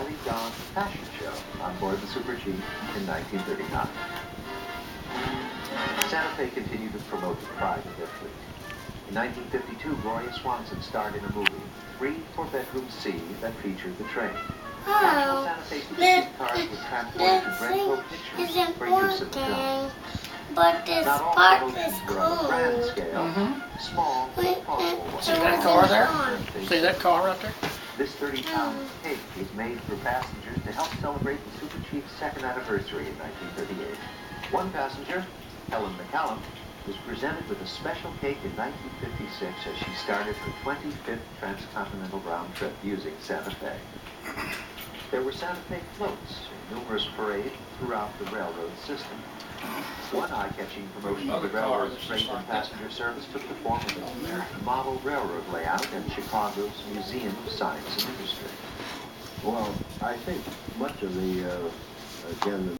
Ellie Dawn's fashion show on board the Super Chief in 1939. Sante Fe continued to promote the pride of their fleet. In 1952, Gloria Swanson starred in a movie, Free for Bedroom C, that featured the train. Oh, Sante Fe Super cars were transported to Grenfell Pictures for use in the film. But this Not all part promotions is were on a grand cool. scale. Small, thoughtful ones. See that car there? See that car right there? This 30-pound cake was made for passengers to help celebrate the Super Chief's second anniversary in 1938. One passenger, Helen McCallum, was presented with a special cake in 1956 as she started her 25th transcontinental round trip using Sante Fe. There were Sante Fe floats in numerous parades throughout the railroad system. One eye-catching promotion of the railroad's freight and passenger service took the form of a new model railroad layout at Chicago's Museum of Science and Industry. Well, I think much of the, again, the